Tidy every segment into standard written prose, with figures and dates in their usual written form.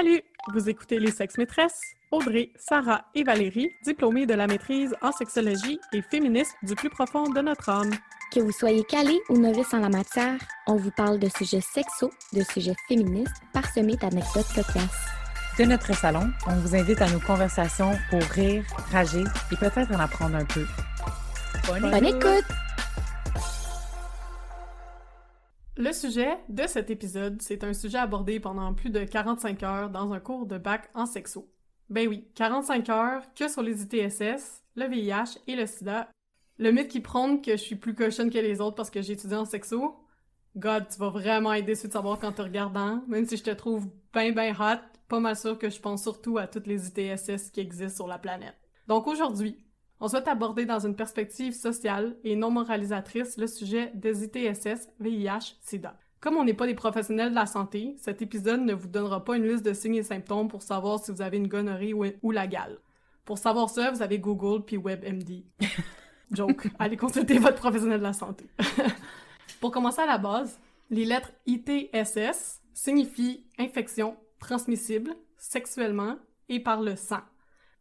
Salut! Vous écoutez Les Sexes Maîtresses, Audrey, Sarah et Valérie, diplômées de la maîtrise en sexologie et féministes du plus profond de notre âme. Que vous soyez calé ou novice en la matière, on vous parle de sujets sexos, de sujets féministes, parsemés d'anecdotes cocasses. De notre salon, on vous invite à nos conversations pour rire, rager et peut-être en apprendre un peu. Bonne écoute! Le sujet de cet épisode, c'est un sujet abordé pendant plus de 45 heures dans un cours de bac en sexo. Ben oui, 45 heures que sur les ITSS, le VIH et le sida. Le mythe qui prône que je suis plus cochonne que les autres parce que j'ai étudié en sexo, God, tu vas vraiment être déçu de savoir qu'en te regardant, même si je te trouve ben hot, pas mal sûr que je pense surtout à toutes les ITSS qui existent sur la planète. Donc aujourd'hui, on souhaite aborder dans une perspective sociale et non moralisatrice le sujet des ITSS, VIH, SIDA. Comme on n'est pas des professionnels de la santé, cet épisode ne vous donnera pas une liste de signes et symptômes pour savoir si vous avez une gonorrhée ou la gale. Pour savoir ça, vous avez Google puis WebMD. Joke, allez consulter votre professionnel de la santé. Pour commencer à la base, les lettres ITSS signifient infection transmissible sexuellement et par le sang.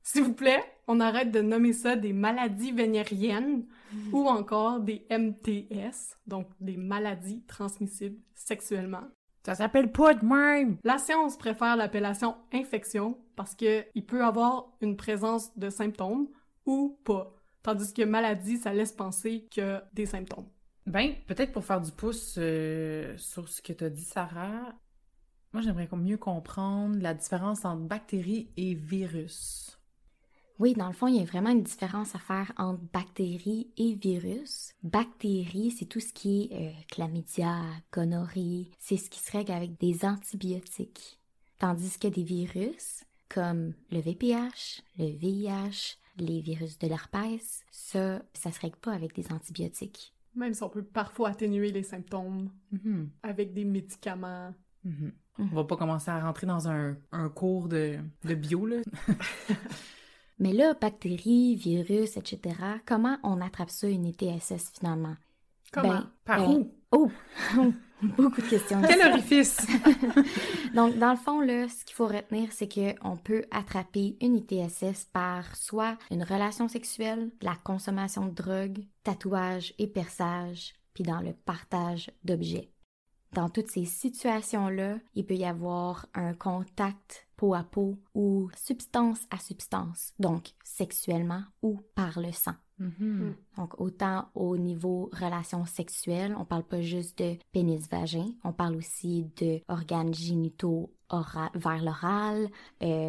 S'il vous plaît, on arrête de nommer ça des maladies vénériennes ou encore des MTS, donc des maladies transmissibles sexuellement. Ça s'appelle pas de même! La science préfère l'appellation infection parce que il peut avoir une présence de symptômes ou pas, tandis que maladie, ça laisse penser qu'il y a des symptômes. Ben, peut-être pour faire du pouce sur ce que t'as dit, Sarah, moi j'aimerais mieux comprendre la différence entre bactéries et virus. Oui, dans le fond, il y a vraiment une différence à faire entre bactéries et virus. Bactéries, c'est tout ce qui est chlamydia, gonorrhée, c'est ce qui se règle avec des antibiotiques. Tandis que des virus, comme le VPH, le VIH, les virus de l'herpès, ça se règle pas avec des antibiotiques. Même si on peut parfois atténuer les symptômes avec des médicaments. On va pas commencer à rentrer dans un cours de bio, là. Mais là, bactéries, virus, etc., comment on attrape ça, une ITSS, finalement? Comment? Par où? Oh! Beaucoup de questions. Quel orifice? Donc, dans le fond, là, ce qu'il faut retenir, c'est qu'on peut attraper une ITSS par soit une relation sexuelle, la consommation de drogue, tatouage et perçage, puis dans le partage d'objets. Dans toutes ces situations-là, il peut y avoir un contact peau à peau ou substance à substance, donc sexuellement ou par le sang. Donc, autant au niveau relations sexuelles, on parle pas juste de pénis-vagin, on parle aussi de organes génitaux vers l'oral,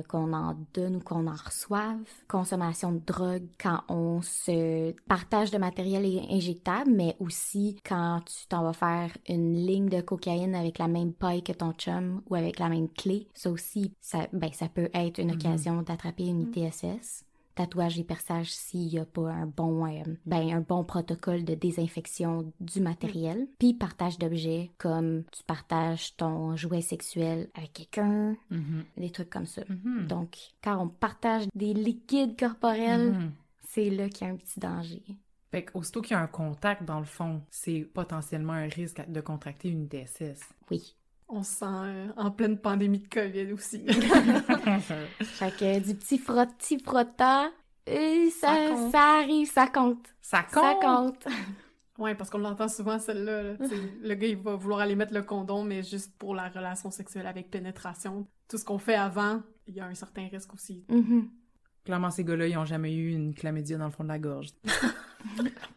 qu'on en donne ou qu'on en reçoive, consommation de drogue quand on se partage de matériel injectable, mais aussi quand tu t'en vas faire une ligne de cocaïne avec la même paille que ton chum ou avec la même clé. Ça aussi, ça peut être une occasion d'attraper une ITSS. Tatouage et perçage s'il n'y a pas un bon protocole de désinfection du matériel. Puis partage d'objets, comme tu partages ton jouet sexuel avec quelqu'un, des trucs comme ça. Donc, quand on partage des liquides corporels, c'est là qu'il y a un petit danger. Fait qu'aussitôt qu'il y a un contact, dans le fond, c'est potentiellement un risque de contracter une ITSS. Oui. On se sent en pleine pandémie de COVID aussi. Fait que du petit frottis-frottant, ça arrive, ça compte. Ça compte! Ouais, parce qu'on l'entend souvent, celle-là. Là, le gars, il va vouloir aller mettre le condom, mais juste pour la relation sexuelle avec pénétration. Tout ce qu'on fait avant, il y a un certain risque aussi. Clairement, ces gars-là, ils ont jamais eu une chlamydia dans le fond de la gorge.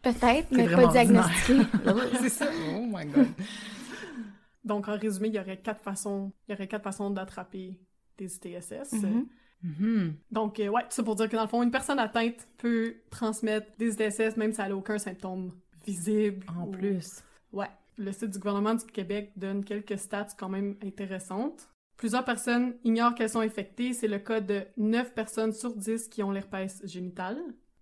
Peut-être, mais pas diagnostiqué. C'est ça! Oh my God! Donc, en résumé, il y aurait quatre façons d'attraper des ITSS. Donc, ouais, tout ça pour dire que dans le fond, une personne atteinte peut transmettre des ITSS même si elle n'a aucun symptôme visible. En plus. Ouais. Le site du gouvernement du Québec donne quelques stats quand même intéressantes. Plusieurs personnes ignorent qu'elles sont infectées. C'est le cas de 9 personnes sur 10 qui ont l'herpès génital,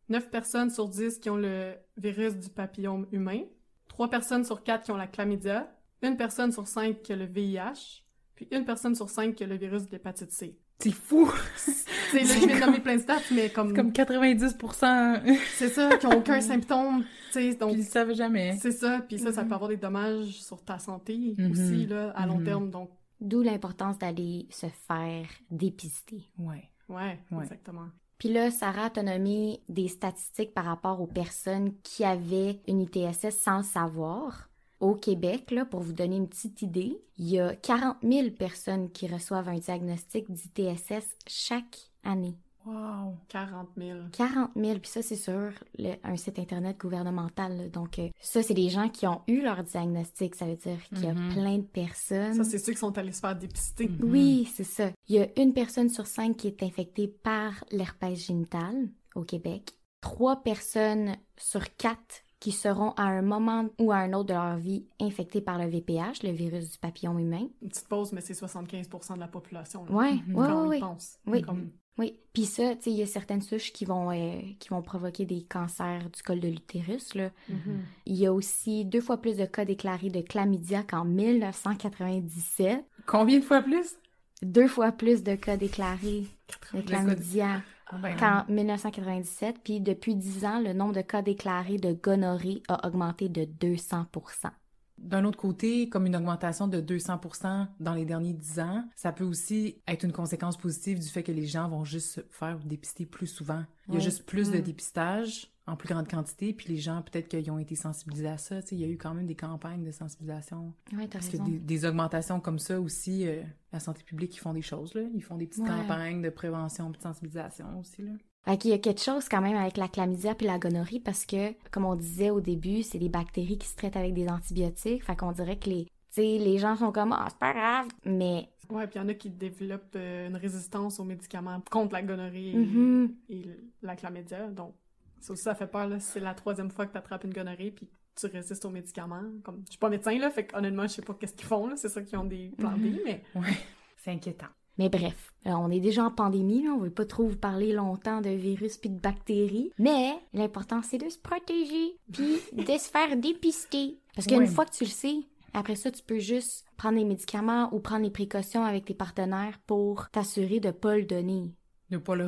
9 personnes sur 10 qui ont le virus du papillome humain, 3 personnes sur 4 qui ont la chlamydia, 1 personne sur 5 qui a le VIH, puis 1 personne sur 5 qui a le virus de l'hépatite C. C'est fou! C'est là, je viens de nommer plein de stats, mais comme... C'est comme 90%. C'est ça, qui ont aucun symptôme, tu sais, donc... Puis ils savent jamais. C'est ça, puis ça peut avoir des dommages sur ta santé aussi, là, à long terme, donc D'où l'importance d'aller se faire dépister. Ouais. Ouais, Ouais. exactement. Puis là, Sarah t'a nommé des statistiques par rapport aux personnes qui avaient une ITSS sans le savoir. Au Québec, là, pour vous donner une petite idée, il y a 40 000 personnes qui reçoivent un diagnostic d'ITSS chaque année. Wow! 40 000. 40 000, puis ça, c'est sur un site Internet gouvernemental. Là. Donc, ça, c'est des gens qui ont eu leur diagnostic. Ça veut dire qu'il y a plein de personnes. Ça, c'est ceux qui sont allés se faire dépister. Oui, c'est ça. Il y a une personne sur 5 qui est infectée par l'herpès génital au Québec. 3 personnes sur 4 qui seront à un moment ou à un autre de leur vie infectées par le VPH, le virus du papillon humain. Une petite pause, mais c'est 75% de la population. Là, Ouais, quand on y ouais. pense. Oui. Comme- Oui, puis ça, tu sais, il y a certaines souches qui vont provoquer des cancers du col de l'utérus, là. Il y a aussi 2 fois plus de cas déclarés de chlamydia qu'en 1997. Combien de fois plus? 2 fois plus de cas déclarés de chlamydia Ah ben, qu'en 1997. Puis depuis 10 ans, le nombre de cas déclarés de gonorrhée a augmenté de 200%. D'un autre côté, comme une augmentation de 200% dans les derniers 10 ans, ça peut aussi être une conséquence positive du fait que les gens vont juste se faire dépister plus souvent. Il y a Oui. juste plus de dépistage en plus grande quantité, puis les gens, peut-être qu'ils ont été sensibilisés à ça. Tu sais, il y a eu quand même des campagnes de sensibilisation. Ouais, t'as Parce que raison. des augmentations comme ça aussi, la santé publique, ils font des choses, là. Ils font des petites Ouais. campagnes de prévention et de sensibilisation aussi, là. Fait qu'il y a quelque chose quand même avec la chlamydia puis la gonorrhée parce que, comme on disait au début, c'est des bactéries qui se traitent avec des antibiotiques. Fait qu'on dirait que les gens sont comme « Ah, c'est pas grave! » Mais Ouais, puis il y en a qui développent une résistance aux médicaments contre la gonorrhée et la chlamydia. Donc, ça aussi, ça fait peur, là. C'est la 3e fois que tu attrapes une gonorrhée puis tu résistes aux médicaments. Comme, je suis pas médecin, là, fait honnêtement, je sais pas qu'est-ce qu'ils font, là. C'est ça qu'ils ont des plans B, mais... Ouais, c'est inquiétant. Mais bref, on est déjà en pandémie, là, on veut pas trop vous parler longtemps de virus puis de bactéries. Mais l'important, c'est de se protéger puis de se faire dépister. Parce qu'une Ouais. fois que tu le sais, après ça, tu peux juste prendre les médicaments ou prendre les précautions avec tes partenaires pour t'assurer de pas le donner. Ne pas le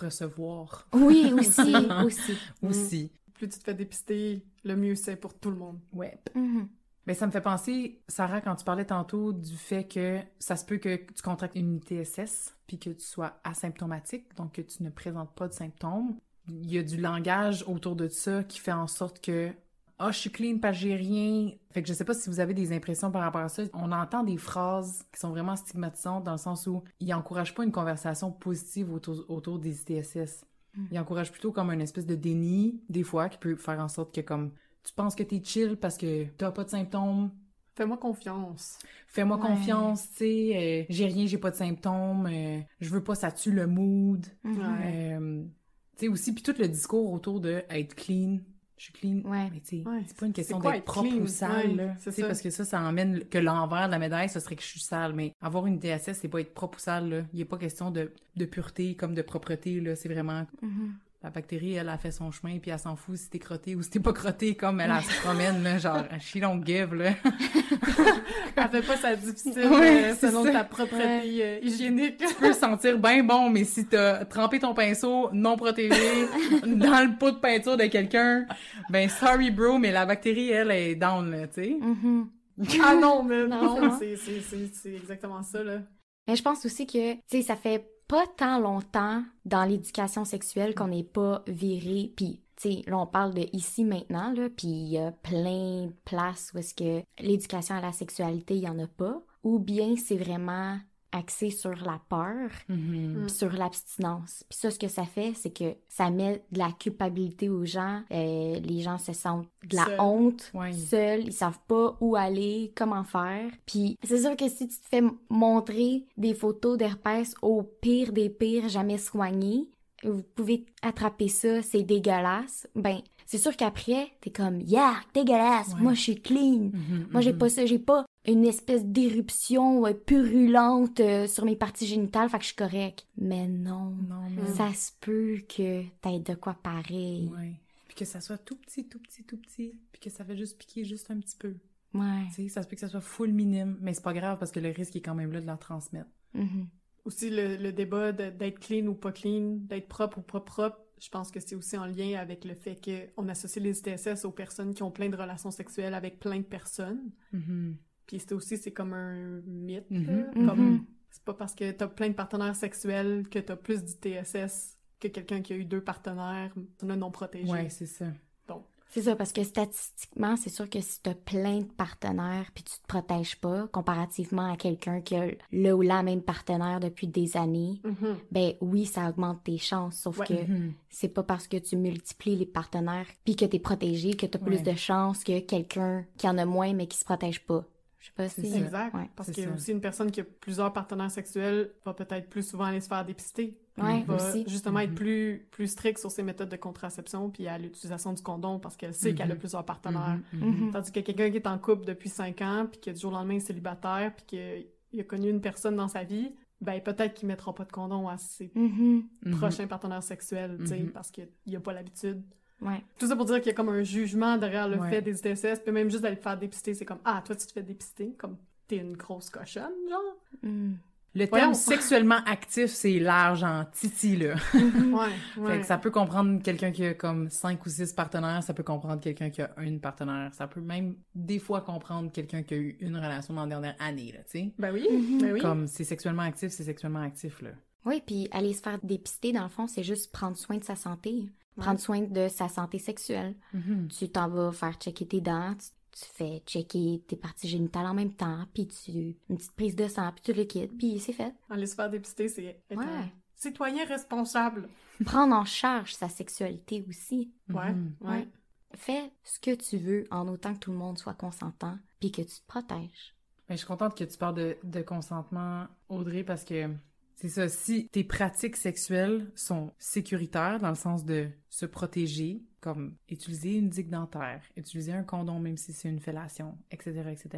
recevoir Oui, aussi, aussi. aussi. Plus tu te fais dépister, le mieux c'est pour tout le monde. Ouais. Mhm. Ben, ça me fait penser, Sarah, quand tu parlais tantôt du fait que ça se peut que tu contractes une ITSS puis que tu sois asymptomatique, donc que tu ne présentes pas de symptômes. Il y a du langage autour de ça qui fait en sorte que « Ah, je suis clean parce que j'ai rien. » Fait que je sais pas si vous avez des impressions par rapport à ça. On entend des phrases qui sont vraiment stigmatisantes dans le sens où ils encouragent pas une conversation positive autour des ITSS. Ils encouragent plutôt comme une espèce de déni, des fois, qui peut faire en sorte que comme tu penses que t'es chill parce que t'as pas de symptômes. Fais-moi confiance. Fais-moi Ouais. confiance, tu sais. J'ai rien, j'ai pas de symptômes. Je veux pas, ça tue le mood. Ouais. Tu sais, aussi, puis tout le discours autour de être clean. Je suis clean. Ouais. Mais tu sais, Ouais. c'est pas une question C'est quoi d'être être propre clean? ou sale, Ouais, là. c'est Tu sais, ça. parce que ça emmène que l'envers de la médaille, ce serait que je suis sale. Mais avoir une DSS, c'est pas être propre ou sale, là. Il est pas question de pureté comme de propreté, là. C'est vraiment... La bactérie, elle a fait son chemin, puis elle s'en fout si t'es crotté ou si t'es pas crotté, comme elle se promène, là, genre, she don't give, là. Elle fait pas ça difficile Ouais, c'est selon ça. ta propreté hygiénique. Tu peux sentir bien bon, mais si t'as trempé ton pinceau non protégé dans le pot de peinture de quelqu'un, ben sorry bro, mais la bactérie, elle, est down, là, tu sais. Mhm. Ah non, mais Non, non, c'est c'est exactement ça, là. Mais je pense aussi que, tu sais, ça fait pas tant longtemps dans l'éducation sexuelle qu'on n'est pas viré, puis tu sais, là on parle de ici maintenant, là, puis il y a plein de places où est-ce que l'éducation à la sexualité, il y en a pas, ou bien c'est vraiment axé sur la peur, puis sur l'abstinence. Puis ça, ce que ça fait, c'est que ça met de la culpabilité aux gens. Les gens se sentent de la Seuls. honte, Ouais. seuls. Ils savent pas où aller, comment faire. Puis c'est sûr que si tu te fais montrer des photos d'herpès au pire des pires, jamais soignées, vous pouvez attraper ça, c'est dégueulasse. Ben, c'est sûr qu'après, t'es comme, yeah, dégueulasse, Ouais. moi je suis clean. Moi j'ai pas ça, j'ai pas une espèce d'éruption purulente sur mes parties génitales, fait que je suis correcte. Mais non, Non, mais... ça se peut que t'aies de quoi pareil. Ouais. Puis que ça soit tout petit, puis que ça fait juste piquer juste un petit peu. Ouais. Tu sais, ça se peut que ça soit full minime, mais c'est pas grave parce que le risque est quand même là de la transmettre. Mhm. Aussi, le débat d'être clean ou pas clean, d'être propre ou pas propre, je pense que c'est aussi en lien avec le fait qu'on associe les ITSS aux personnes qui ont plein de relations sexuelles avec plein de personnes. Puis c'est comme un mythe, Mhm. là. Comme, Mhm. c'est pas parce que t'as plein de partenaires sexuels que t'as plus d'ITSS que quelqu'un qui a eu 2 partenaires non protégés. Ouais, c'est ça. C'est ça, parce que statistiquement, c'est sûr que si t'as plein de partenaires puis tu te protèges pas, comparativement à quelqu'un qui a le ou la même partenaire depuis des années, Mhm. ben oui, ça augmente tes chances, sauf Ouais. que Mhm. c'est pas parce que tu multiplies les partenaires puis que t'es protégé que t'as plus Ouais. de chances que quelqu'un qui en a moins mais qui se protège pas. Je sais pas C'est si... ça. Exact. Ouais. Parce C'est qu'il y a ça. aussi une personne qui a plusieurs partenaires sexuels va peut-être plus souvent aller se faire dépister. Ouais, Va aussi. justement être Mhm. plus strict sur ses méthodes de contraception puis à l'utilisation du condom parce qu'elle sait qu'elle a Mhm. plusieurs partenaires. Mhm. Mhm. Mhm. Tandis que quelqu'un qui est en couple depuis 5 ans puis qui du jour au lendemain est célibataire puis qu'il a connu une personne dans sa vie, ben peut-être qu'il mettra pas de condom à ses Mhm. Mhm. prochains partenaires sexuels, tu sais, Mhm. parce qu'il a pas l'habitude. Ouais. Tout ça pour dire qu'il y a comme un jugement derrière le Ouais. fait des ITSS, puis même juste d'aller te faire dépister, c'est comme « Ah, toi, tu te fais dépister? » Comme « T'es une grosse cochonne, genre? Mhm. Le Voyons. terme sexuellement actif, c'est large en titi, là. Mhm. Ouais, Fait ouais. que ça peut comprendre quelqu'un qui a comme 5 ou 6 partenaires, ça peut comprendre quelqu'un qui a une partenaire, ça peut même des fois comprendre quelqu'un qui a eu une relation dans la dernière année, là, tu sais. Ben oui, Mhm. ben oui. Comme c'est sexuellement actif, là. Oui, puis aller se faire dépister, dans le fond, c'est juste prendre soin de sa santé. Prendre soin de sa santé sexuelle. Mhm. Tu t'en vas faire checker tes dents, tu fais checker tes parties génitales en même temps, puis une petite prise de sang, puis tu le liquides, puis c'est fait. Aller se faire dépister, c'est être Ouais. un citoyen responsable. Prendre en charge sa sexualité aussi. Ouais, Mhm. ouais. Fais ce que tu veux en autant que tout le monde soit consentant, puis que tu te protèges. Ben, je suis contente que tu parles de consentement, Audrey, parce que c'est ça, si tes pratiques sexuelles sont sécuritaires dans le sens de se protéger, comme utiliser une digue dentaire, utiliser un condom même si c'est une fellation, etc.,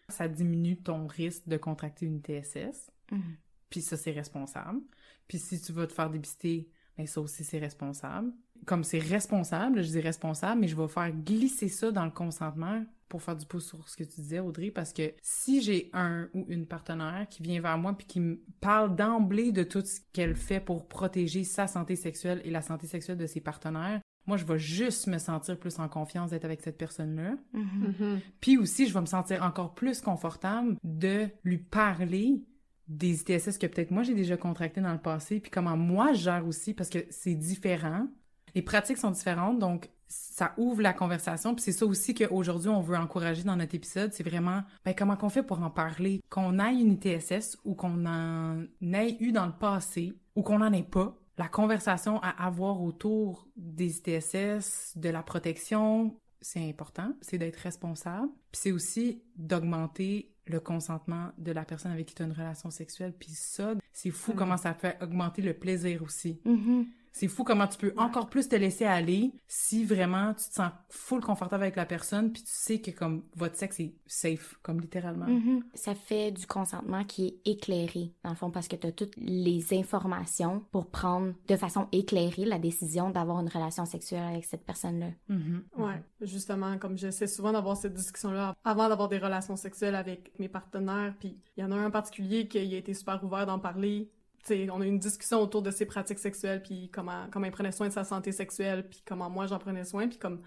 ça diminue ton risque de contracter une TSS, Mhm. puis ça, c'est responsable. Puis si tu vas te faire dépister, ben ça aussi, c'est responsable. Comme c'est responsable, je dis responsable, mais je vais faire glisser ça dans le consentement pour faire du pouce sur ce que tu disais, Audrey, parce que si j'ai un ou une partenaire qui vient vers moi puis qui me parle d'emblée de tout ce qu'elle fait pour protéger sa santé sexuelle et la santé sexuelle de ses partenaires, moi, je vais juste me sentir plus en confiance d'être avec cette personne-là. Mhm. Mhm. Puis aussi, je vais me sentir encore plus confortable de lui parler des ITSS que peut-être moi j'ai déjà contracté dans le passé, puis comment moi je gère aussi, parce que c'est différent. Les pratiques sont différentes, donc ça ouvre la conversation, puis c'est ça aussi qu'aujourd'hui on veut encourager dans notre épisode, c'est vraiment, ben comment qu'on fait pour en parler? Qu'on ait une ITSS ou qu'on en ait eu dans le passé, ou qu'on n'en ait pas. La conversation à avoir autour des ITSS, de la protection, c'est important, c'est d'être responsable. Puis c'est aussi d'augmenter le consentement de la personne avec qui tu as une relation sexuelle. Puis ça, c'est fou comment ça fait augmenter le plaisir aussi. Mhm. C'est fou comment tu peux encore plus te laisser aller si vraiment tu te sens full confortable avec la personne puis tu sais que comme votre sexe est safe, comme littéralement. Mhm. Ça fait du consentement qui est éclairé, dans le fond, parce que tu as toutes les informations pour prendre de façon éclairée la décision d'avoir une relation sexuelle avec cette personne-là. Mhm. Ouais, justement, comme j'essaie souvent d'avoir cette discussion-là avant d'avoir des relations sexuelles avec mes partenaires, puis il y en a un en particulier qui a été super ouvert d'en parler. T'sais, on a eu une discussion autour de ses pratiques sexuelles, puis comment il prenait soin de sa santé sexuelle, puis comment moi j'en prenais soin, puis comme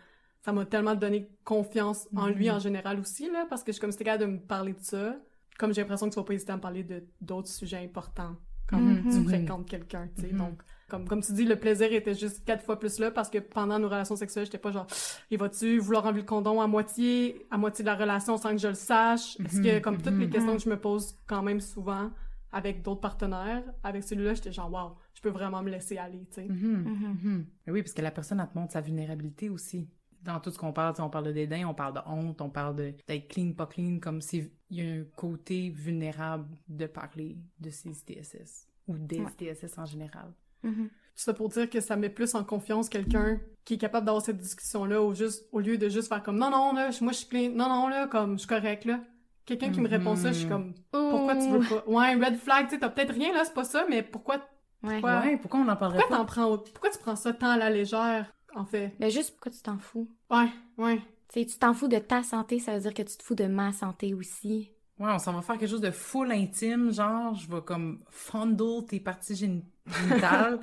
ça m'a tellement donné confiance en lui en général aussi, là, parce que je suis comme c'était capable de me parler de ça, comme j'ai l'impression que tu vas pas hésiter à me parler de d'autres sujets importants quand Mhm. tu fréquentes quelqu'un, tu sais, Mhm. donc comme tu dis, le plaisir était juste 4 fois plus là, parce que pendant nos relations sexuelles, j'étais pas genre « Il va-tu vouloir enlever le condom à moitié de la relation sans que je le sache? » Est-ce que, comme toutes les questions que je me pose quand même souvent avec d'autres partenaires, avec celui-là, j'étais genre « Wow, je peux vraiment me laisser aller, tu sais. Mhm. Mhm. Mhm. Mais oui, parce que la personne, elle te montre sa vulnérabilité aussi. Dans tout ce qu'on parle, tu sais, on parle de dédain, on parle de honte, on parle d'être clean, pas clean, comme s'il y a un côté vulnérable de parler de ces ITSS ou des ITSS en général. Mhm. Tout ça pour dire que ça met plus en confiance quelqu'un qui est capable d'avoir cette discussion-là au lieu de juste faire comme « Non, non, là, moi je suis clean, non, non, là, comme je suis correct, là. » Quelqu'un qui me répond ça, je suis comme « Pourquoi tu veux pas? » Ouais, red flag, tu sais, t'as peut-être rien, là, c'est pas ça, mais pourquoi Ouais. Pourquoi? Ouais, pourquoi on n'en parlerait pas? pourquoi tu prends ça tant à la légère, en fait? Ben juste pourquoi tu t'en fous? Ouais. Tu sais, tu t'en fous de ta santé, ça veut dire que tu te fous de ma santé aussi. Ouais, on s'en va faire quelque chose de full intime, genre, je vais comme fondle tes parties génitales,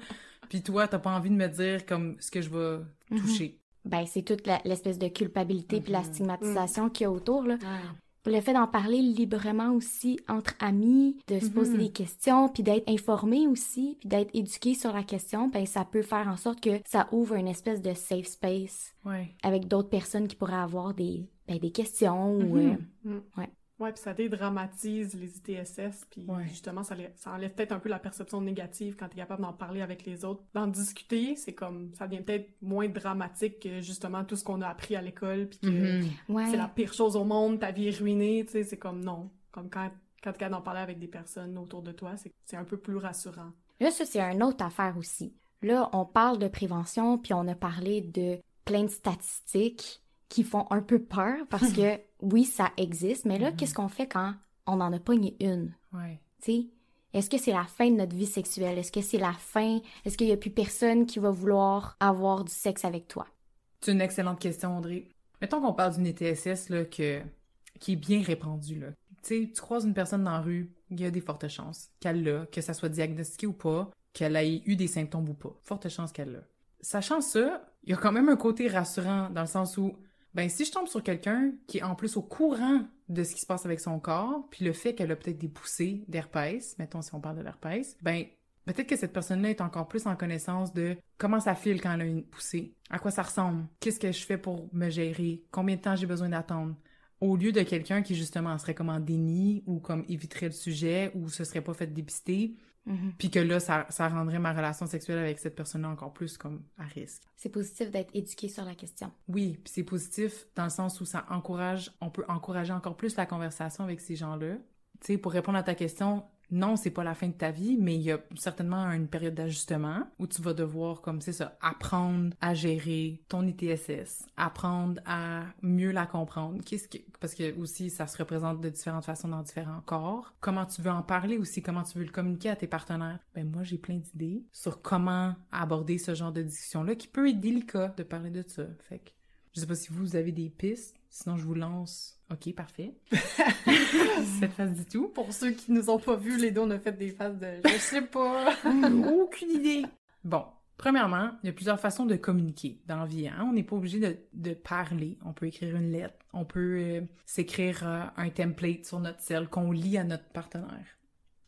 puis toi, t'as pas envie de me dire comme ce que je vais toucher. Ben c'est toute l'espèce de culpabilité puis la stigmatisation qu'il y a autour, là. le fait d'en parler librement aussi entre amis, de se poser des questions, puis d'être informé aussi, puis d'être éduqué sur la question, ben ça peut faire en sorte que ça ouvre une espèce de safe space avec d'autres personnes qui pourraient avoir des questions ou... Ouais, puis ça dédramatise les ITSS, puis justement, ça enlève peut-être un peu la perception négative quand t'es capable d'en parler avec les autres. D'en discuter, c'est comme, ça devient peut-être moins dramatique que justement tout ce qu'on a appris à l'école, puis que c'est la pire chose au monde, ta vie est ruinée, tu sais, c'est comme non. Comme quand t'es capable d'en parler avec des personnes autour de toi, c'est un peu plus rassurant. Là, ça, c'est une autre affaire aussi. Là, on parle de prévention, puis on a parlé de plein de statistiques qui font un peu peur parce que, oui, ça existe, mais là, qu'est-ce qu'on fait quand on en a pogné une? Tu sais, est-ce que c'est la fin de notre vie sexuelle? Est-ce que c'est la fin? Est-ce qu'il n'y a plus personne qui va vouloir avoir du sexe avec toi? C'est une excellente question, Audrey. Mettons qu'on parle d'une ITSS là, qui est bien répandue. Là. Tu sais, tu croises une personne dans la rue, il y a des fortes chances qu'elle l'a, que ça soit diagnostiqué ou pas, qu'elle ait eu des symptômes ou pas. Forte chance qu'elle l'a. Sachant ça, il y a quand même un côté rassurant dans le sens où ben, si je tombe sur quelqu'un qui est en plus au courant de ce qui se passe avec son corps, puis le fait qu'elle a peut-être des poussées d'herpès, mettons si on parle de l'herpès, ben, peut-être que cette personne-là est encore plus en connaissance de comment ça file quand elle a une poussée, à quoi ça ressemble, qu'est-ce que je fais pour me gérer, combien de temps j'ai besoin d'attendre, au lieu de quelqu'un qui justement serait comme en déni ou comme éviterait le sujet ou se serait pas fait dépister. Puis que là, ça rendrait ma relation sexuelle avec cette personne-là encore plus comme à risque. C'est positif d'être éduqué sur la question. Oui, puis c'est positif dans le sens où on peut encourager encore plus la conversation avec ces gens-là. Tu sais, pour répondre à ta question, non, c'est pas la fin de ta vie, mais il y a certainement une période d'ajustement où tu vas devoir, comme c'est ça, apprendre à gérer ton ITSS, apprendre à mieux la comprendre. Parce que aussi, ça se représente de différentes façons dans différents corps. Comment tu veux en parler aussi, comment tu veux le communiquer à tes partenaires. Ben moi, j'ai plein d'idées sur comment aborder ce genre de discussion-là qui peut être délicat de parler de ça. Fait que, je sais pas si vous avez des pistes, sinon je vous lance... OK, parfait. Cette phase du tout. Pour ceux qui nous ont pas vus, les deux, on a fait des phases de « je sais pas ». Aucune idée. Bon, premièrement, il y a plusieurs façons de communiquer dans la vie. Hein? On n'est pas obligé de parler. On peut écrire une lettre. On peut s'écrire un template sur notre cell qu'on lit à notre partenaire.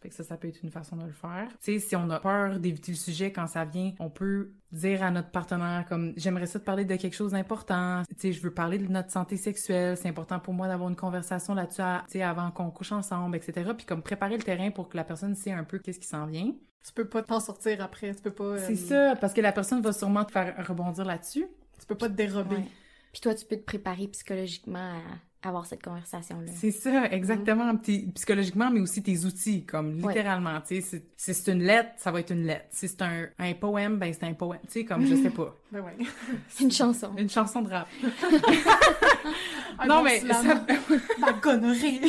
Fait que ça peut être une façon de le faire. Tu sais, si on a peur d'éviter le sujet quand ça vient, on peut dire à notre partenaire comme « j'aimerais ça te parler de quelque chose d'important. Tu sais, je veux parler de notre santé sexuelle. C'est important pour moi d'avoir une conversation là-dessus, tu sais, avant qu'on couche ensemble, etc. » Puis comme préparer le terrain pour que la personne sait un peu qu'est-ce qui s'en vient. Tu peux pas t'en sortir après. Tu peux pas... C'est ça, parce que la personne va sûrement te faire rebondir là-dessus. Tu peux pas te dérober. Ouais. Puis toi, tu peux te préparer psychologiquement à avoir cette conversation-là. C'est ça, exactement. Psychologiquement, mais aussi tes outils, comme littéralement. Tu sais, si c'est une lettre, ça va être une lettre. Si c'est un poème, ben c'est un poème. Tu sais, comme je sais pas. Ben ouais. Une chanson. Une chanson de rap. Non, mais ça... Ma connerie!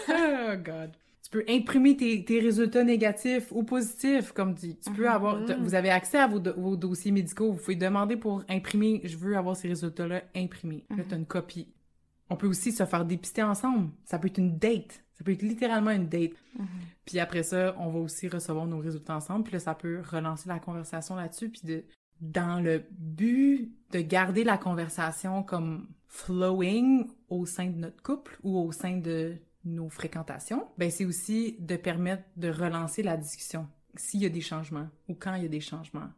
Oh, God. Tu peux imprimer tes résultats négatifs ou positifs, comme tu peux avoir... Vous avez accès à vos dossiers médicaux. Vous pouvez demander pour imprimer. Je veux avoir ces résultats-là imprimés. Là, t'as une copie. On peut aussi se faire dépister ensemble. Ça peut être une date. Ça peut être littéralement une date. Puis après ça, on va aussi recevoir nos résultats ensemble. Puis là, ça peut relancer la conversation là-dessus. Puis dans le but de garder la conversation comme flowing au sein de notre couple ou au sein de nos fréquentations, ben c'est aussi de permettre de relancer la discussion s'il y a des changements ou quand il y a des changements.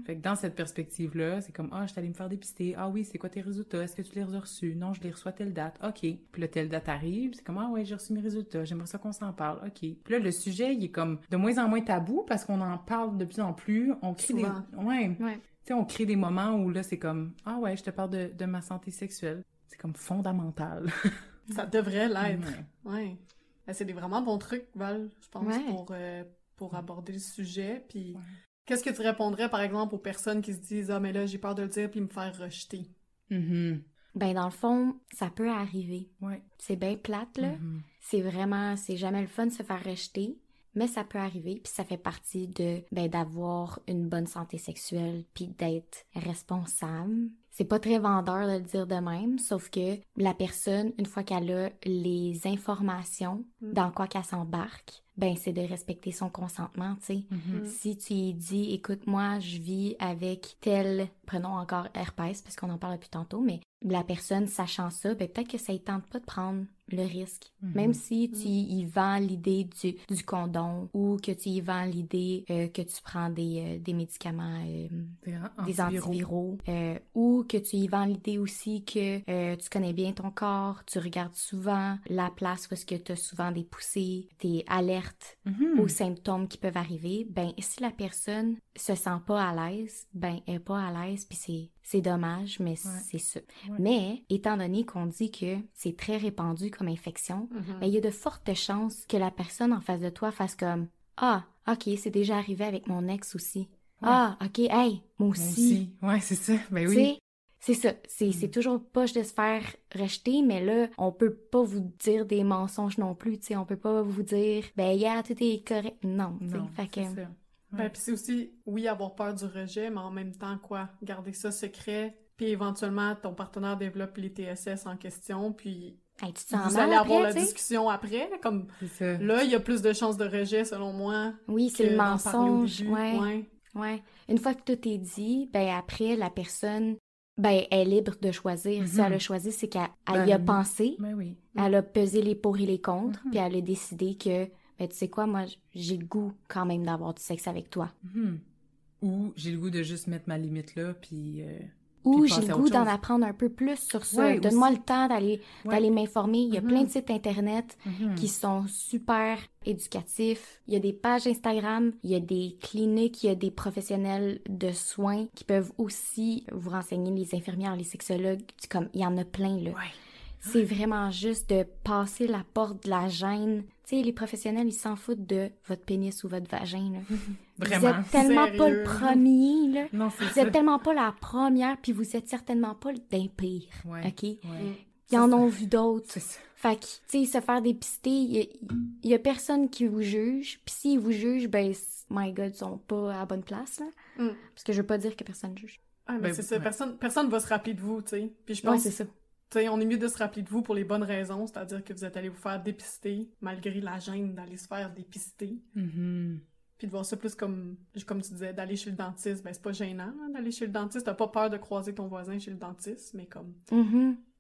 Fait que dans cette perspective-là, c'est comme « Ah, je suis allée me faire dépister. Ah oui, c'est quoi tes résultats? Est-ce que tu les as reçus? Non, je les reçois telle date. OK. » Puis là, telle date arrive. C'est comme « Ah ouais, j'ai reçu mes résultats. J'aimerais ça qu'on s'en parle. OK. » Puis là, le sujet, il est comme de moins en moins tabou parce qu'on en parle de plus en plus. On crée souvent. Tu sais, on crée des moments où là, c'est comme « Ah ouais, je te parle de ma santé sexuelle. » C'est comme fondamental. Ça devrait l'être. Ouais. Ben, c'est des vraiment bons trucs, Val, je pense, pour aborder le sujet. Puis, qu'est-ce que tu répondrais, par exemple, aux personnes qui se disent « Ah, mais là, j'ai peur de le dire puis me faire rejeter. » Ben, dans le fond, ça peut arriver. C'est bien plate, là. C'est jamais le fun de se faire rejeter, mais ça peut arriver, puis ça fait partie d'avoir une bonne santé sexuelle, puis d'être responsable. C'est pas très vendeur de le dire de même, sauf que la personne, une fois qu'elle a les informations dans quoi qu'elle s'embarque, ben c'est de respecter son consentement, tu sais. Si tu lui dis, écoute, moi, je vis avec tel, prenons encore herpès, parce qu'on en parle depuis tantôt, mais la personne, sachant ça, ben peut-être que ça ne tente pas de prendre le risque. Mhm. Même si tu y vends l'idée du condom ou que tu y vends l'idée que tu prends des médicaments, des antiviraux, ou que tu y vends l'idée aussi que tu connais bien ton corps, tu regardes souvent la place où est-ce que tu as souvent des poussées, t'es alerte aux symptômes qui peuvent arriver, ben si la personne se sent pas à l'aise, ben elle est pas à l'aise, puis c'est dommage, mais c'est ça. Ouais. Mais, étant donné qu'on dit que c'est très répandu comme infection, ben, il y a de fortes chances que la personne en face de toi fasse comme « Ah, ok, c'est déjà arrivé avec mon ex aussi. Ouais. Ah, ok, hey, moi aussi. » Ouais, c'est ça. Ben Tu oui. sais, c'est ça. C'est toujours poche de se faire rejeter, mais là, on peut pas vous dire des mensonges non plus, tu sais. On peut pas vous dire « Ben, yeah, tout est correct. » Non, tu sais. Non, Fait que... c'est ça. Ben, puis c'est aussi, oui, avoir peur du rejet, mais en même temps, quoi, garder ça secret, puis éventuellement, ton partenaire développe les TSS en question, puis Hey, tu te sens vous mal allez avoir après, la tu sais? discussion après, comme C'est ça. là, il y a plus de chances de rejet, selon moi, Oui, c'est que le d'en parler au mensonge. début. Ouais. Ouais. Une fois que tout est dit, ben après, la personne, ben, elle est libre de choisir. Si elle a choisi, c'est qu'elle y a pensé, Ben oui. elle a pesé les pour et les contre, puis elle a décidé que, ben, tu sais quoi, moi, j'ai le goût quand même d'avoir du sexe avec toi. Ou j'ai le goût de juste mettre ma limite là, puis Ou puis j'ai passer le à goût autre d'en chose. apprendre un peu plus sur ça. Ouais, Donne-moi aussi. le temps d'aller m'informer. Il y a plein de sites Internet qui sont super éducatifs. Il y a des pages Instagram, il y a des cliniques, il y a des professionnels de soins qui peuvent aussi vous renseigner, les infirmières, les sexologues. Comme, il y en a plein, là. Ouais. C'est vraiment juste de passer la porte de la gêne. Tu sais, les professionnels, ils s'en foutent de votre pénis ou votre vagin, là. Vraiment. Vous êtes tellement pas le Sérieux? premier, là. Non, c'est Vous ça. êtes tellement pas la première, puis vous êtes certainement pas d'un pire, Ouais. OK? Ouais. Ils en ont vu d'autres. C'est ça. Fait que, tu sais, se faire dépister, il y a personne qui vous juge. Puis s'ils vous jugent, ben, my God, ils sont pas à la bonne place, là. Parce que je veux pas dire que personne juge. Ah, mais Ben, c'est ça, ouais. personne va se rappeler de vous, tu sais. Puis je Ouais, pense, c'est ça. tu sais, on est mieux de se rappeler de vous pour les bonnes raisons, c'est-à-dire que vous êtes allé vous faire dépister, malgré la gêne d'aller se faire dépister. Puis de voir ça plus comme tu disais, d'aller chez le dentiste, ben c'est pas gênant, hein, d'aller chez le dentiste. T'as pas peur de croiser ton voisin chez le dentiste, mais comme...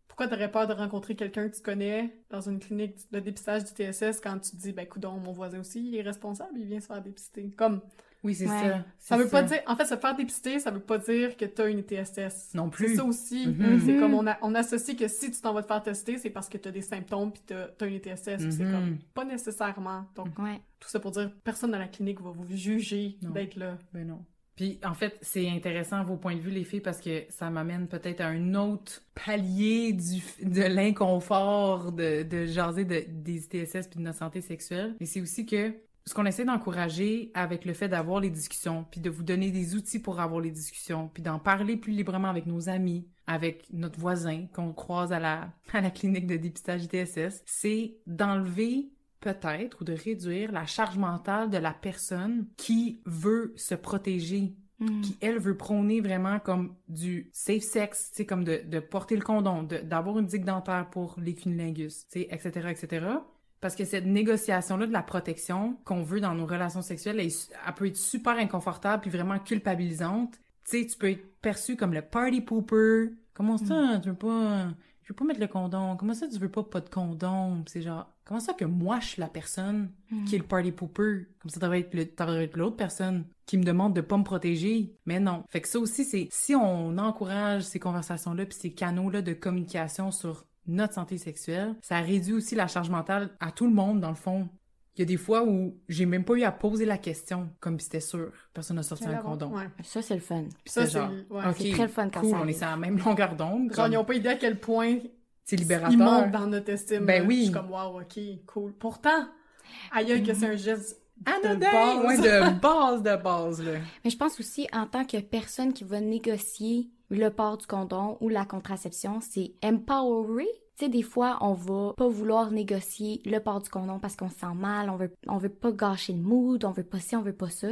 Pourquoi t'aurais peur de rencontrer quelqu'un que tu connais dans une clinique de dépistage du TSS quand tu te dis, ben coudonc, mon voisin aussi, il est responsable, il vient se faire dépister. Comme... Oui, c'est Ouais. ça. Ça veut pas dire... En fait, se faire dépister, ça veut pas dire que t'as une ITSS. Non plus. C'est ça aussi. C'est comme on associe que si tu t'en vas te faire tester, c'est parce que t'as des symptômes pis t'as une ITSS. Puis c'est comme pas nécessairement. Donc, Ouais. tout ça pour dire, personne dans la clinique va vous juger Non. d'être là. Ben non. Puis, en fait, c'est intéressant vos points de vue, les filles, parce que ça m'amène peut-être à un autre palier de l'inconfort de jaser des ITSS puis de notre santé sexuelle. Mais c'est aussi que ce qu'on essaie d'encourager avec le fait d'avoir les discussions, puis de vous donner des outils pour avoir les discussions, puis d'en parler plus librement avec nos amis, avec notre voisin qu'on croise à la clinique de dépistage ITSS, c'est d'enlever peut-être ou de réduire la charge mentale de la personne qui veut se protéger, qui, elle, veut prôner vraiment comme du safe sex, tu sais, comme de porter le condom, d'avoir une digue dentaire pour les cunnilingus, tu sais, etc., etc. Parce que cette négociation-là de la protection qu'on veut dans nos relations sexuelles, elle peut être super inconfortable puis vraiment culpabilisante. Tu sais, tu peux être perçu comme le party pooper. Comment ça, tu veux pas... Je veux pas mettre le condom. Comment ça, tu veux pas de condom? Pis c'est genre... Comment ça que moi, je suis la personne qui est le party pooper? Comme ça devrait être l'autre personne qui me demande de pas me protéger. Mais non. Fait que ça aussi, c'est... Si on encourage ces conversations-là puis ces canaux-là de communication sur notre santé sexuelle, ça réduit aussi la charge mentale à tout le monde, dans le fond. Il y a des fois où j'ai même pas eu à poser la question, comme si c'était sûr. Personne n'a sorti un condom. Ouais. Ça, c'est le fun. Puis Ça, c'est genre, ouais. OK, C'est très le fun quand cool, ça on est arrive. sur la même longueur d'onde. Genre, ils ont pas idée à quel point C'est ils libérateur. montent dans notre estime. Ben là. oui. Je suis comme, wow, ok, cool. Pourtant, aïe, que c'est un geste Anodin! base. Ouais, de base, là. Mais je pense aussi, en tant que personne qui va négocier le port du condom ou la contraception, c'est empowery. Tu sais, des fois, on va pas vouloir négocier le port du condom parce qu'on se sent mal, on veut pas gâcher le mood, on veut pas ci, on veut pas ça.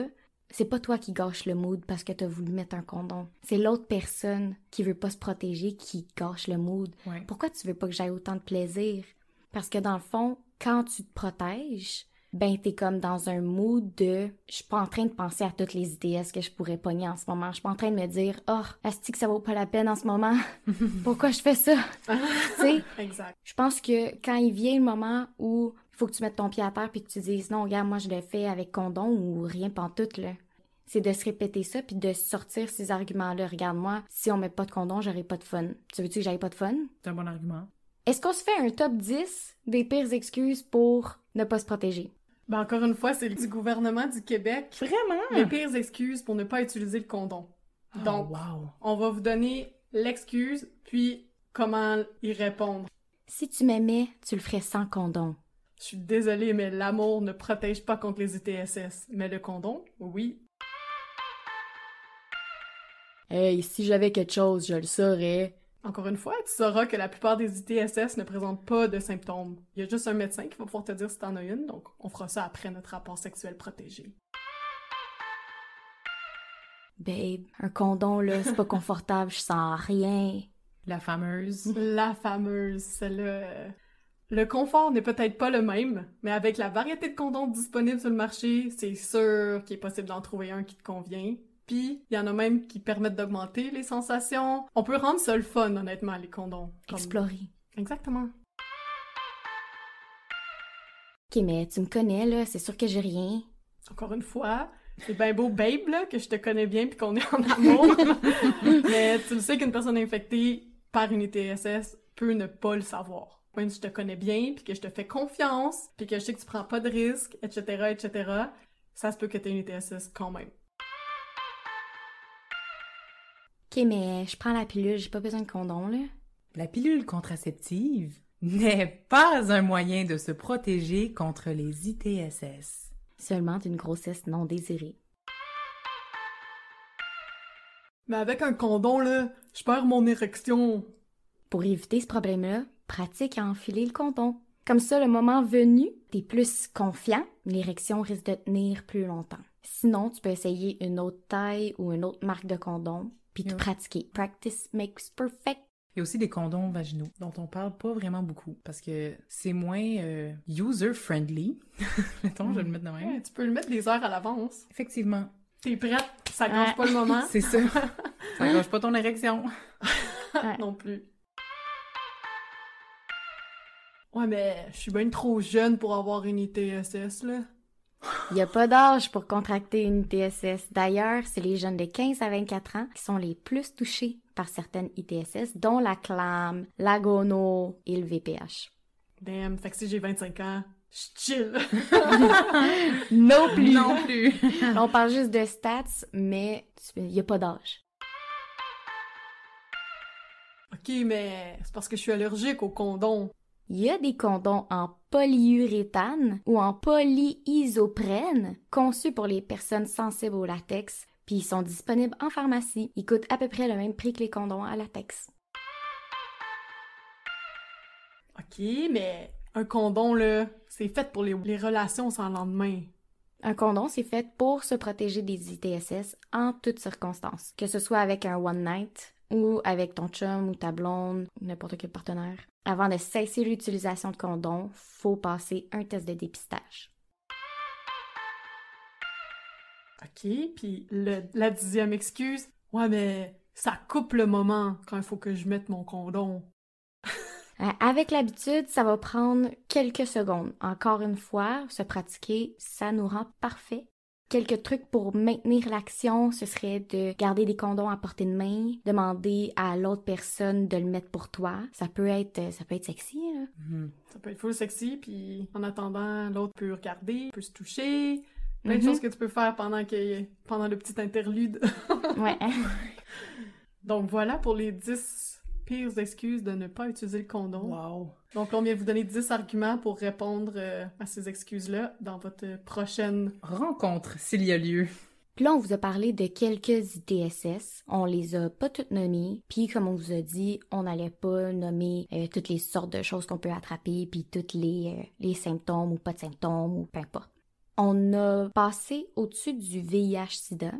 C'est pas toi qui gâche le mood parce que t'as voulu mettre un condom. C'est l'autre personne qui veut pas se protéger qui gâche le mood. Ouais. Pourquoi tu veux pas que j'aie autant de plaisir? Parce que dans le fond, quand tu te protèges, ben t'es comme dans un mood de je suis pas en train de penser à toutes les ITS que je pourrais pogner en ce moment. Je suis pas en train de me dire oh, asti que ça vaut pas la peine en ce moment. Pourquoi je fais ça? Tu sais? Exact. Je pense que quand il vient le moment où il faut que tu mettes ton pied à terre puis que tu dises non, regarde, moi je le fais avec condom ou rien pantoute, là. C'est de se répéter ça puis de sortir ces arguments-là. Regarde-moi, si on met pas de condom, j'aurai pas de fun. Tu veux-tu que j'aille pas de fun? C'est un bon argument. Est-ce qu'on se fait un top 10 des pires excuses pour ne pas se protéger? Ben encore une fois, c'est du gouvernement du Québec. Vraiment? Les pires excuses pour ne pas utiliser le condom. Donc, wow. on va vous donner l'excuse, puis comment y répondre. Si tu m'aimais, tu le ferais sans condom. Je suis désolée, mais l'amour ne protège pas contre les ITSS. Mais le condom, oui. Hey, si j'avais quelque chose, je le saurais. Encore une fois, tu sauras que la plupart des ITSS ne présentent pas de symptômes. Il y a juste un médecin qui va pouvoir te dire si t'en as une, donc on fera ça après notre rapport sexuel protégé. Babe, un condom, là, c'est pas confortable, je sens rien. La fameuse. La fameuse, celle-là... Le confort n'est peut-être pas le même, mais avec la variété de condoms disponibles sur le marché, c'est sûr qu'il est possible d'en trouver un qui te convient. Puis, il y en a même qui permettent d'augmenter les sensations. On peut rendre ça le fun, honnêtement, les condoms. Explorer. Exactement. Ok, mais tu me connais, là, c'est sûr que j'ai rien. Encore une fois, c'est bien beau, babe, là, que je te connais bien puis qu'on est en amour. Mais tu le sais qu'une personne infectée par une ITSS peut ne pas le savoir. Même si je te connais bien, puis que je te fais confiance, puis que je sais que tu prends pas de risques, etc., etc., ça se peut que t'aies une ITSS quand même. Ok, mais je prends la pilule, j'ai pas besoin de condom, là. La pilule contraceptive n'est pas un moyen de se protéger contre les ITSS. Seulement d'une grossesse non désirée. Mais avec un condom, là, je perds mon érection. Pour éviter ce problème-là, pratique à enfiler le condom. Comme ça, le moment venu, t'es plus confiant, l'érection risque de tenir plus longtemps. Sinon, tu peux essayer une autre taille ou une autre marque de condom, puis te pratiquer. Practice makes perfect. Il y a aussi des condoms vaginaux dont on parle pas vraiment beaucoup parce que c'est moins user-friendly. Mettons, je vais le mettre de même. Ouais, tu peux le mettre des heures à l'avance. Effectivement. T'es prête, ça gâche pas le moment. C'est ça. Ça gâche pas ton érection. Non plus. Ouais, mais je suis bien trop jeune pour avoir une ITSS, là. Il n'y a pas d'âge pour contracter une ITSS. D'ailleurs, c'est les jeunes de 15 à 24 ans qui sont les plus touchés par certaines ITSS, dont la CLAM, la gono et le VPH. Damn, fait que si j'ai 25 ans, je chill. Non plus! Non plus! On parle juste de stats, mais il n'y a pas d'âge. Ok, mais c'est parce que je suis allergique aux condoms. Il y a des condoms en polyuréthane ou en polyisoprène conçus pour les personnes sensibles au latex, puis ils sont disponibles en pharmacie. Ils coûtent à peu près le même prix que les condoms à latex. Ok, mais un condom, là, c'est fait pour les relations sans lendemain. Un condom, c'est fait pour se protéger des ITSS en toutes circonstances, que ce soit avec un one night ou avec ton chum ou ta blonde ou n'importe quel partenaire. Avant de cesser l'utilisation de condoms, faut passer un test de dépistage. Ok, puis la 10e excuse, ouais, mais ça coupe le moment quand il faut que je mette mon condom. Avec l'habitude, ça va prendre quelques secondes. Encore une fois, se pratiquer, ça nous rend parfait. Quelques trucs pour maintenir l'action, ce serait de garder des condoms à portée de main, demander à l'autre personne de le mettre pour toi. Ça peut être sexy, là. Ça peut être full sexy, puis en attendant, l'autre peut regarder, peut se toucher, plein de choses que tu peux faire pendant le petit interlude. Ouais. Donc voilà pour les 10 pires excuses de ne pas utiliser le condom. Wow! Donc là, on vient vous donner 10 arguments pour répondre à ces excuses-là dans votre prochaine... Rencontre, s'il y a lieu. Puis là, on vous a parlé de quelques ITSS. On les a pas toutes nommées. Puis comme on vous a dit, on n'allait pas nommer toutes les sortes de choses qu'on peut attraper, puis tous les symptômes ou pas de symptômes ou peu importe. On a passé au-dessus du VIH-Sida.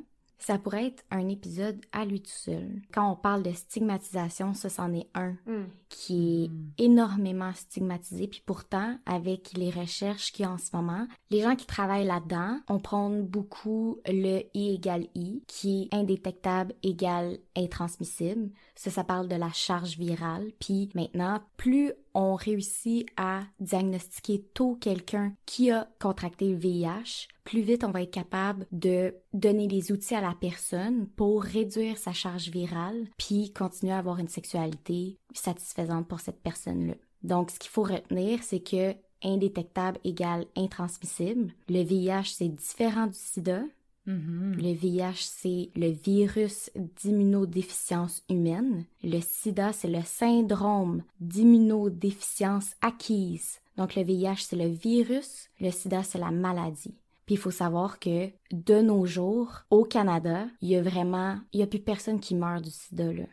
Ça pourrait être un épisode à lui tout seul. Quand on parle de stigmatisation, ça, c'en est un qui est énormément stigmatisé. Puis pourtant, avec les recherches qu'il y a en ce moment, les gens qui travaillent là-dedans, on prône beaucoup le I égale I, qui est indétectable égale intransmissible. Ça parle de la charge virale. Puis maintenant, plus on réussit à diagnostiquer tôt quelqu'un qui a contracté le VIH, plus vite on va être capable de donner des outils à la personne pour réduire sa charge virale puis continuer à avoir une sexualité satisfaisante pour cette personne-là. Donc, ce qu'il faut retenir, c'est que indétectable égale intransmissible. Le VIH, c'est différent du sida. Le VIH, c'est le virus d'immunodéficience humaine. Le sida, c'est le syndrome d'immunodéficience acquise. Donc, le VIH, c'est le virus. Le sida, c'est la maladie. Puis, il faut savoir que, de nos jours, au Canada, il y a plus personne qui meurt du sida, là.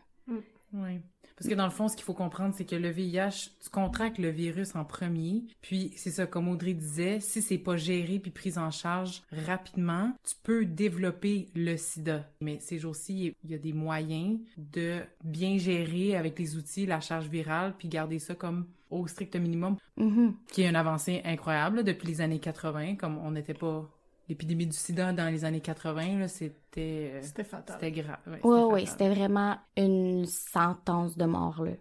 Oui. Parce que dans le fond, ce qu'il faut comprendre, c'est que le VIH, tu contractes le virus en premier, puis c'est ça, comme Audrey disait, si c'est pas géré puis pris en charge rapidement, tu peux développer le sida. Mais ces jours-ci, il y a des moyens de bien gérer avec les outils la charge virale puis garder ça comme au strict minimum, qui est une avancée incroyable là, depuis les années 80, comme on n'était pas... L'épidémie du sida dans les années 80, là, c'était fatal. C'était grave. Oui, c'était vraiment une sentence de mort, là.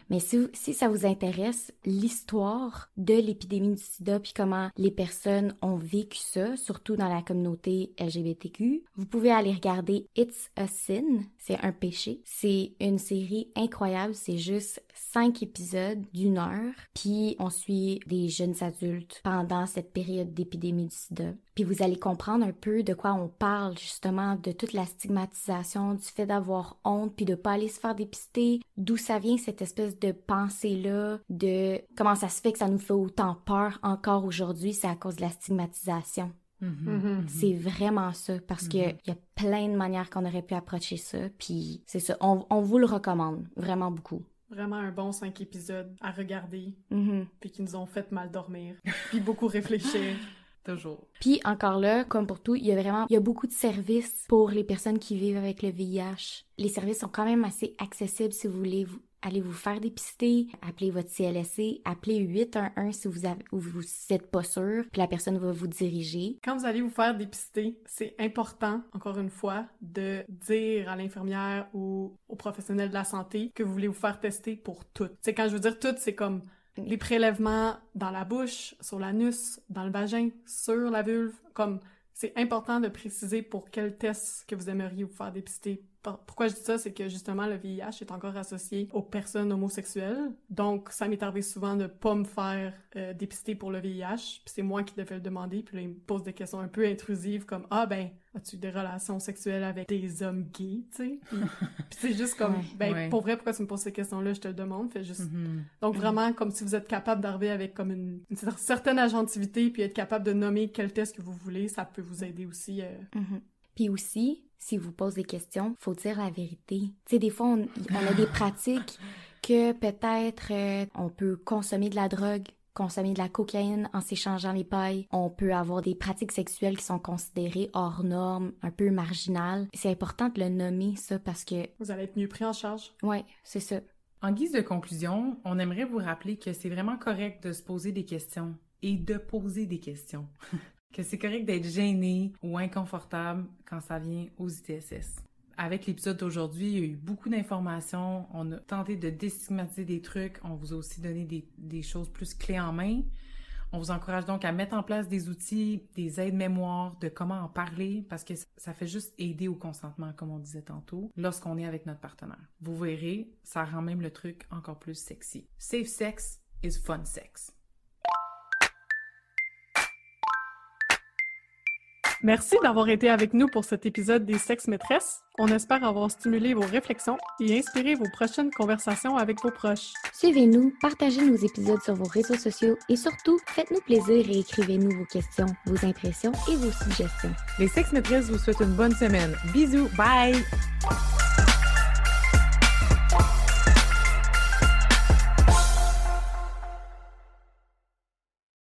Mais si ça vous intéresse, l'histoire de l'épidémie du sida puis comment les personnes ont vécu ça, surtout dans la communauté LGBTQ, vous pouvez aller regarder It's a Sin, c'est un péché. C'est une série incroyable, c'est juste 5 épisodes d'1 heure, puis on suit des jeunes adultes pendant cette période d'épidémie du sida. Puis vous allez comprendre un peu de quoi on parle, justement, de toute la stigmatisation, du fait d'avoir honte, puis de pas aller se faire dépister, d'où ça vient cette espèce de pensée-là, de comment ça se fait que ça nous fait autant peur encore aujourd'hui, c'est à cause de la stigmatisation. C'est vraiment ça, parce que il y a plein de manières qu'on aurait pu approcher ça, puis c'est ça, on vous le recommande, vraiment beaucoup. Vraiment un bon 5 épisodes à regarder, puis qui nous ont fait mal dormir, puis beaucoup réfléchir. Toujours. Puis encore là, comme pour tout, il y a beaucoup de services pour les personnes qui vivent avec le VIH. Les services sont quand même assez accessibles si vous voulez aller vous faire dépister, appelez votre CLSC, appelez 811 si vous êtes pas sûr, puis la personne va vous diriger. Quand vous allez vous faire dépister, c'est important, encore une fois, de dire à l'infirmière ou au professionnel de la santé que vous voulez vous faire tester pour tout. C'est quand je veux dire tout, c'est comme les prélèvements dans la bouche, sur l'anus, dans le vagin, sur la vulve, comme c'est important de préciser pour quel test que vous aimeriez vous faire dépister. Pourquoi je dis ça, c'est que justement le VIH est encore associé aux personnes homosexuelles. Donc, ça m'est arrivé souvent de pas me faire dépister pour le VIH. Puis c'est moi qui devais le demander. Puis là, il me pose des questions un peu intrusives comme « Ah ben, as-tu des relations sexuelles avec des hommes gays? » tu sais. Puis c'est juste comme pour vrai, pourquoi tu me poses ces questions-là? Je te le demande. Fait juste... Donc vraiment, comme si vous êtes capable d'arriver avec comme une certaine agentivité puis être capable de nommer quel test que vous voulez, ça peut vous aider aussi. Puis aussi, si vous posez des questions, faut dire la vérité. Tu sais, des fois, on a des pratiques que peut-être on peut consommer de la drogue, consommer de la cocaïne en s'échangeant les pailles. On peut avoir des pratiques sexuelles qui sont considérées hors normes, un peu marginales. C'est important de le nommer, ça, parce que... Vous allez être mieux pris en charge. Ouais, c'est ça. En guise de conclusion, on aimerait vous rappeler que c'est vraiment correct de se poser des questions et de poser des questions. Que c'est correct d'être gêné ou inconfortable quand ça vient aux ITSS. Avec l'épisode d'aujourd'hui, il y a eu beaucoup d'informations, on a tenté de déstigmatiser des trucs, on vous a aussi donné des choses plus clés en main. On vous encourage donc à mettre en place des outils, des aides-mémoires, de comment en parler, parce que ça fait juste aider au consentement, comme on disait tantôt, lorsqu'on est avec notre partenaire. Vous verrez, ça rend même le truc encore plus sexy. Safe sex is fun sex. Merci d'avoir été avec nous pour cet épisode des Sex Maîtresses. On espère avoir stimulé vos réflexions et inspiré vos prochaines conversations avec vos proches. Suivez-nous, partagez nos épisodes sur vos réseaux sociaux et surtout, faites-nous plaisir et écrivez-nous vos questions, vos impressions et vos suggestions. Les Sex Maîtresses vous souhaitent une bonne semaine. Bisous, bye!